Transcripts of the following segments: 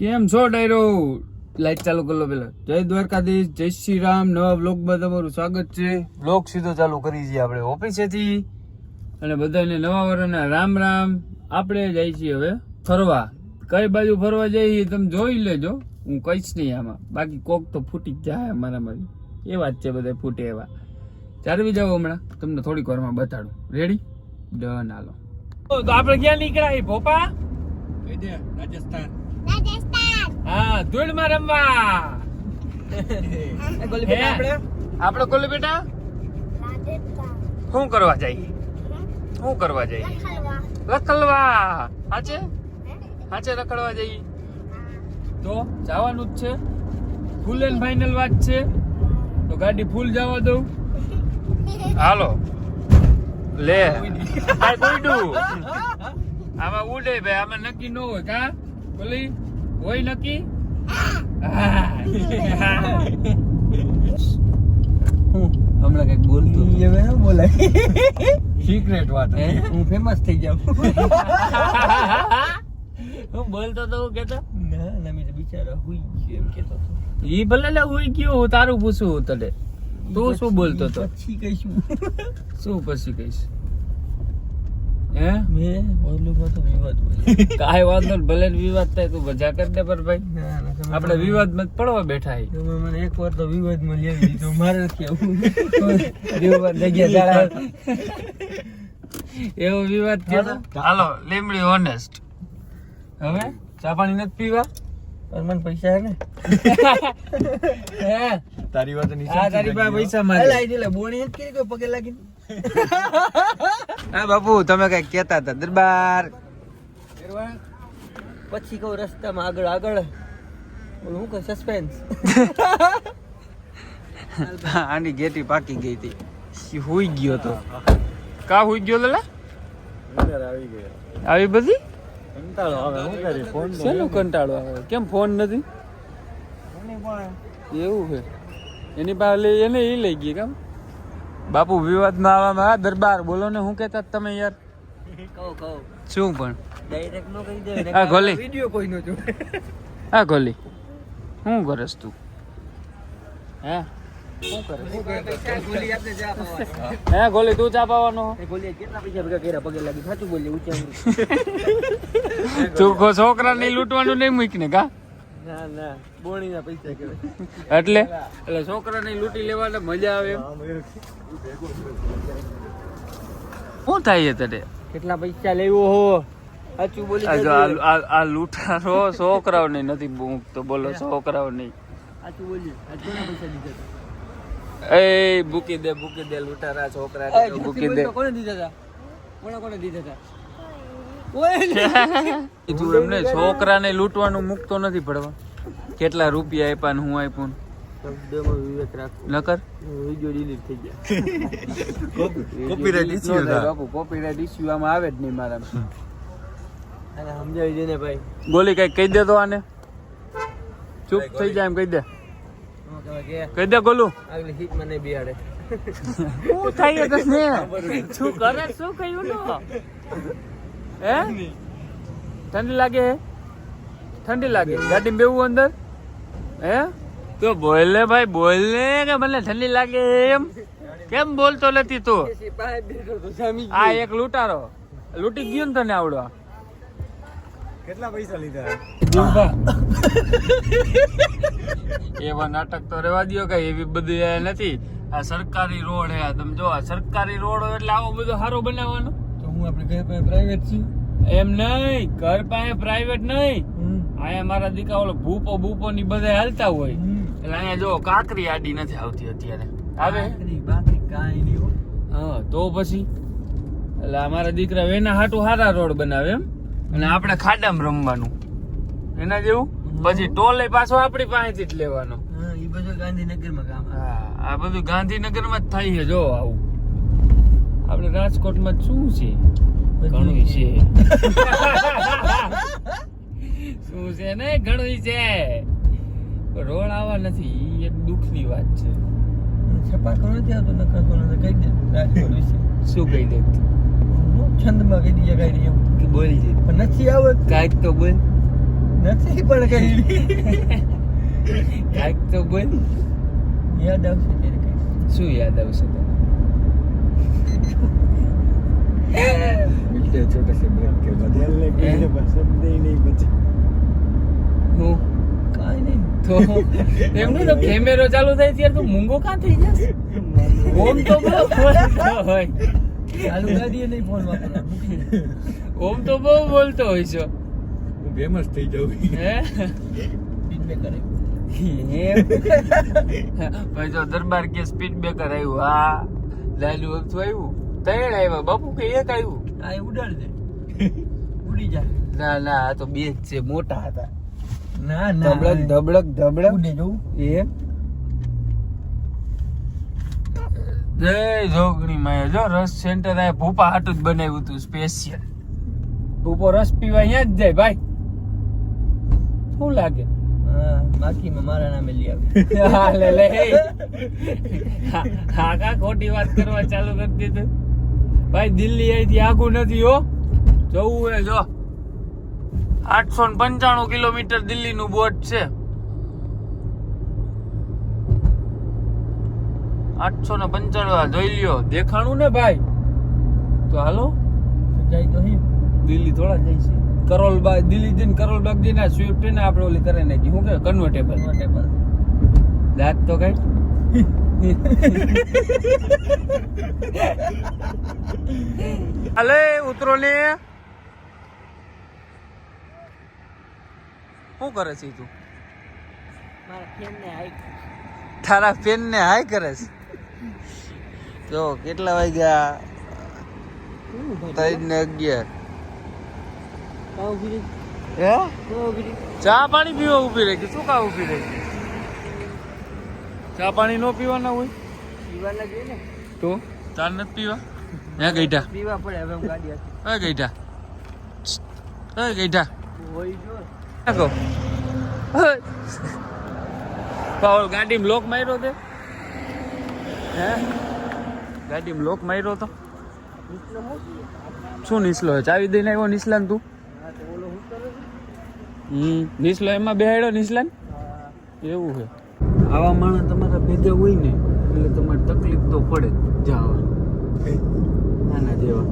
કેમ છો ડાયરો? લાઈટ ચાલુ કરી લો પેલા. જય દ્વારકાધીશ, જય શ્રી રામ. નવા બ્લોગમાં તમારું સ્વાગત છે. બ્લોગ સીધો ચાલુ કરી છીએ આપણે ઓફિસેથી, અને બધાને નવા વર્ષના રામ રામ. આપણે જઈએ છીએ હવે ફરવા. કઈ બાજુ ફરવા જઈએ તમે જોઈ લેજો, હું કહીશ નહીં આમાં. બાકી કોક તો ફૂટી જ જાય અમારામાંથી, એ વાત છે. બધા ફૂટે એવા. ચાલવી જાઓ હમણાં, તમને થોડીક વારમાં બતાડું. રેડી? ડન. હાલો. તો આપણે ક્યાં નીકળ્યા? ભોપા રાજસ્થાન. હા, ધૂળમાં રમવા. આપણે ગોલી બેટા શું કરવા જઈએ? શું કરવા જઈએ? રખડવા. હાચે રખડવા જઈએ. તો જવાનું જ છે. ફૂલ એન્ડ ફાઇનલ વાત છે. તો ગાડી ફૂલ જવા દઉં. હાલો લે. આમાં ઉડે ભાઈ, આમાં નક્કી ન હોય. કા બોલી હોય નક્કી? હમણાં કઈક બોલતું બોલાય. સિક્રેટ વાત. હું ફેમસ થઈ જાઉં. હું બોલતો તો કેતો ના મેં બિચારા હુઈ ગયો એમ કેતો હતો. ઈ ભલે ને હુઈ ગયો. હું તારું પૂછું તને. તું શું બોલતો તો? પછી કહીશું. શું પછી કહીશ? હે મેં ઓલું તો વિવાદ કાંઈ વાંધો નહીં. ભલે વિવાદ થાય તું મજા કર દે. પર ભાઈ આપણે વિવાદમાં પડવા બેઠા હી. મને એક વાર તો વિવાદમાં લેવી દીધો. મારે નથી આવું વિવાદ જગ્યા એવો વિવાદ થયો. હાલો લીમડી ઓનેસ્ટ. હવે ચા પાણી નથી પીવા? મને પૈસા હે ને? તારી વાત નહીં. તારી પાસે પૈસા મારે બોણી નથી કરી પગે લાગીને. હા બાપુ, તમે કઈ કેતા હતા દરબાર? પછી કહું રસ્તામાં આગળ આગળ હું કઈ સસ્પેન્સ. આની ગેટી પાકી ગઈ હતી. હુઈ ગયો તો. કા હુઈ ગયો લલા? આવી બધી કંટાળો આવે. શું કરી ફોન શેનો કંટાળો આવે? કેમ ફોન નથી? એવું છે એની પાસે. એને એ લઈ ગઈ કામ. બાપુ વિવાદમાં આવવામાં દરબાર બોલો ને. શું કહેતા તમે યાર? શું પણ ડાયરેક્ટ નો કહી દે. આ ગોલી વિડિયો કોઈ નો જો. આ ગોલી શું કરસ તું? હે શું કરે? ગોલી આપને ચા પાવાનો. હે ગોલી તું ચા પાવાનો? એ ગોલી કેટલા પૈસા ભેગા કર્યા પગે લાગી? સાચું બોલી ઊંચા. તું છોકરા ને લૂંટવાનું નહીં મૂકને કા? ના ના, બોણીના પૈસા કહેવાય. એટલે છોકરાને લૂંટી લેવાના મજા આવે એમ. શું થાય તને? કેટલા પૈસા લેવો હો? સાચું બોલી. આ લૂંટારો છોકરાઓ નહીં નથી મૂકતો. બોલો છોકરાઓ નહીં. સાચું બોલી. કેટલા પૈસા દીધા? એ બુકી દે લૂંટારા છોકરા બુકી દે. કોને દીધા હતા? કોને દીધા હતા? તું એમને છોકરાને લૂંટવાનું મુકતો નથી પડવા. કેટલા રૂપિયા આપ્યા ને હું આપ્યું નકર વિડિયો ડિલીટ થઈ ગયા. કોપીરાઈટ ઇશ્યુ થાય બાપુ. કોપીરાઈટ ઇશ્યુ આમાં આવે જ નહીં મારા. અને સમજાવી દે ને ભાઈ. ગોલી કઈ કહી દે તો આને ચૂપ થઈ જાય એમ કહી દે. કહી દે ગોલું. આગલી સીટ માં નહીં બિહાડે. શું થાય તને? શું કરે? શું કહ્યું નો? હે ઠંડી લાગે? ઠંડી લાગે ગાડી બેવું અંદર? હે તો બોલ ને ભાઈ, બોલ ને કે મને ઠંડી લાગે એમ કેમ બોલતો નથી તું? આ એક લૂંટારો લૂંટી ગયો ને તને આવડવા. કેટલા પૈસા લીધા? એવા નાટક તો રેવા દો. કઈ એવી બધી નથી. આ સરકારી રોડ હે. તમે જો આ સરકારી રોડ એટલે આવો બધો સારો બનાવવાનો. આપણે ઘર પાસે પ્રાઇવેટ છે એમ નહીં. ઘર પાસે પ્રાઇવેટ નહીં. અહીંયા મારા દીકરા ઓલો ભૂપો ની બધા હાલતા હોય. એટલે અહીંયા જો કાંકરી આડી નથી આવતી અત્યારે. આવે કાંઈ નહીં. હા તો પછી એટલે અમારા દીકરા એના હાટું સારા રોડ બનાવે એમ. અને આપણે ખાડામાં રમવાનું એના જેવું. પછી ટોલે પાછો આપણી પાસેથી જ લેવાનો. એ બધું ગાંધીનગરમાં કામ. હા આ બધું ગાંધીનગરમાં જ થાય છે. જો આવું આપણે રાજકોટમાં શું છે? ઘણું છે. શું છે ને? ઘણું છે. રોડ આવા નથી. એક દુઃખની વાત છે. છપાકો નથી આવતો. નકાકો નથી. કહી દે રાજકોટ વિશે. શું કહી દે? છંદમાં કહી દીધા. કઈ બોલી છે પણ નથી આવત. કાંઈક તો બોલ. નથી પણ કઈ કાંઈક તો બોલ. યાદ આવશે ત્યારે કઈ. શું યાદ આવશે તને? मिलते छोटे से ब्रेक के बदलने के लिए बस शब्द ही नहीं बचे હું काई नहीं તો એમનું તો કેમેરો ચાલુ થાય ત્યારે તું મૂંગો કાં થઈ જશે? ઓમ તો બહુ બોલતો હોય. ચાલુ કરી દઈએ નહીં ફોન વાપરવા ઓમ તો બહુ બોલતો હોય છો. હું ફેમસ થઈ જાઉં હે ફીડબેક કરે ભાઈ જો દરબાર કે સ્પીડ બ્રેકર આવ્યું. હા લાલુ હતું આવ્યું. ત્રણ આવ્યા બાપુ કે એક આવ્યું? આ ઉડાડ દે ઉડી જાય ના ના આ તો બે જ છે, મોટા હતા. ના ધબડક ધબડક ધબડક ઉડે જવું એ જય જોગણી માં જો રસ સેન્ટર આ ભૂપા હાટું જ બનાવ્યું હતું સ્પેશિયલ. ભૂપો રસ પીવા અહીંયા જ જાય ભાઈ. શું લાગે? હા બાકીમાં મારા નામે લઈ આવે હા લે લે હા કા ખોટી વાત કરવા ચાલુ કરી દીધું ભાઈ. દિલ્હી અહીંથી આગું નથી હો, જવું હે જો 895 કિલોમીટર દિલ્હી નું બોર્ડ છે. 895 જોઈ લ્યો. દેખાણું ને ભાઈ તો હાલો જાય તો હી દિલ્હી થોડા જાય છે. કરોલબાગ દિલ્હી જઈને કરોલબાગ જઈને સ્વિફ્ટ ને આપણે ઓલી કરે નાખી. શું કે કન્વર્ટેબલ દાંત તો કઈ અલે ઉતરો ને. શું કરે છે તું? મારા ફેન ને હાઈ તારા ફેન ને હાય કરે છે. જો કેટલા વાગ્યા? 3:11. કાઉ ગીરી હે કાઉ ગીરી ચા પાણી પીવા ઉભી રહી? શું કા ઉભી રહી? ચા પાણી નો પીવાના હોય પીવાના જોઈએ ને તો ચા નથી પીવા? હે ગઈઢા પીવા પડે હવે હું ગાડી હતી હે ગઈઢા હે ગઈઢા હોય જો નાખો. પાવલ ગાડીમાં લોક માર્યો તે? હે ગાડીમાં લોક માર્યો તો? નીચલો હું શું નિસલો હે? ચાવી દઈને આવ્યો નિસલાન તું? હા તો ઓલો હું કરે નિસલો એમાં બેહાડ્યો નિસલાન? હા એવું છે. આવા માણસ તમારા ભેગા હોય ને એટલે તમારે તકલીફ તો પડે જ જવા. નાના જેવા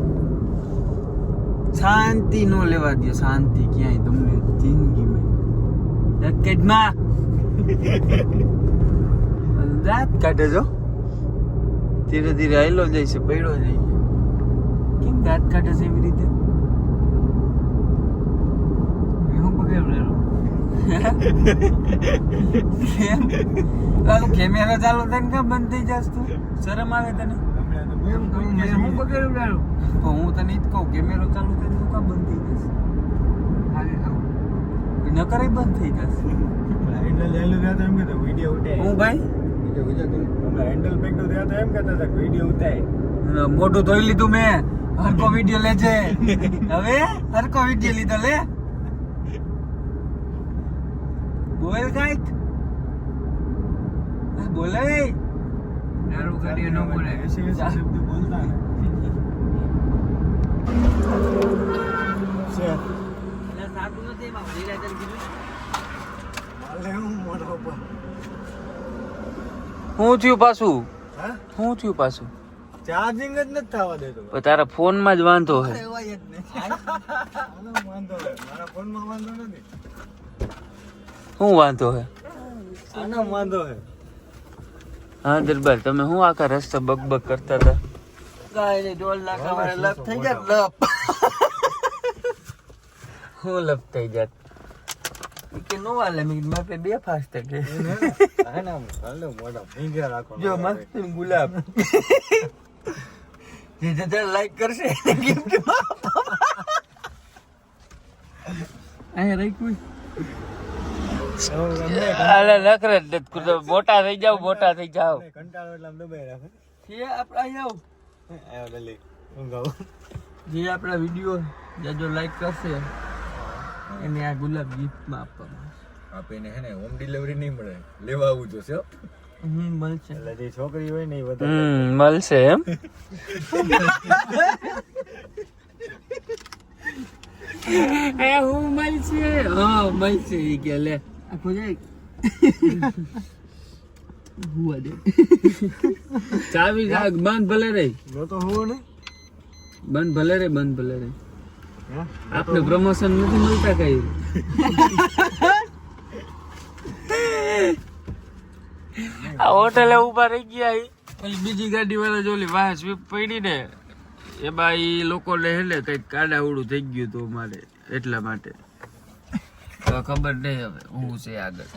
શાંતિ નો લેવા દે. શાંતિ ક્યાંય તમને જિંદગીમાં ડકેટમાં દાંત કાઢે જો. ધીરે ધીરે હાઈલો જાય છે, પડ્યો જાય છે. કેમ દાંત કાઢે છે એવી રીતે? હું બગડેલો કેમેરો ચાલુ થઈને કેમ બંધ થઈ જાસ તું? શરમ આવે તને? હું બગડેલું ડાળું તો હું તને ઈ જ કહું કેમેરો ચાલુ થઈને તું કામ બંધ થઈ જશે? ન કરે બંધ થઈ જશે. હેન્ડલ લેલું ગયા તો એમ કહેતા વિડિયો ઉતારે હું ભાઈ હમણાં હેન્ડલ પેકડો થયા તો એમ કહેતા હતા વિડિયો ઉતારે મોટું ધોઈ લીધું મેં. હરકો વિડિયો લેજે હવે. હરકો વિડિયો લીધો લે. બોલ કાઈક બોલે. દારૂ કાઢીએ ન બોલે. ऐसे शब्द बोलता है से એટલે સાબુ નથી એમાં લીલાજલ કીધું માલે હું મોઢા ઉપર શું થયું પાછું? હા શું થયું પાછું? ચાર્જિંગ જ નથી થવા દેતો પણ તારા ફોન માં જ વાંધો હે. એવાય જ નહીં આનો વાંધો હે મારા ફોનમાં વાંધો નથી શું વાંધો હે? આનો વાંધો હે હા દરબાર તમે શું આખા રસ્તા બકબક કરતા હતા? કાઈ નહીં ડોલ નાખા મારે લપ થઈ જાય લપ હું લપ થઈ જાત કે નો વાલે મે મારે બે ફાસ્ટ કે હા ના હાલો મોઢા ફિંગર રાખો જો મસ્ત ગુલાબ જે જે લાઈક કરશે ગિફ્ટ આ રાખ્યું અલે નખરે મોટા થઈ જાવ મોટા થઈ જાવ. કંટાળો એટલે આમ દબાઈ રાખે છે આપડા આવ આયો લલી હું ગાઉં જે આપડા વિડિયો જો લાઈક કરશે એને આ ગુલાબ ગિફ્ટ માં આપવામાં આપીને હે ને હોમ ડિલિવરી નહીં મળે લેવા આવવું જોશે હો મળશે. એટલે જે છોકરી હોય ને એ વધારે મળશે એમ. એ હું મળશે હા મળશે ઈ કે લે આખો જાય હુવા દે ચાવી બંધ ભલે રે જો તો હુવો ને બંધ ભલે રે આપણે પ્રમોશન નથી મળતા કઈ આ હોટલે ઉભા રહી ગયા પેલી બીજી ગાડી વાળા જોલી વાહ સ્વીપ પડી ને એમાં ઈ લોકોને હેલે કઈક કાડાવડું થઈ ગયું હતું મારે એટલા માટે તો ખબર નહીં હવે હું છે આગળ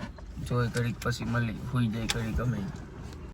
જોઈ ઘડીક પછી મળી હુઈ જાય ઘડીક ગમે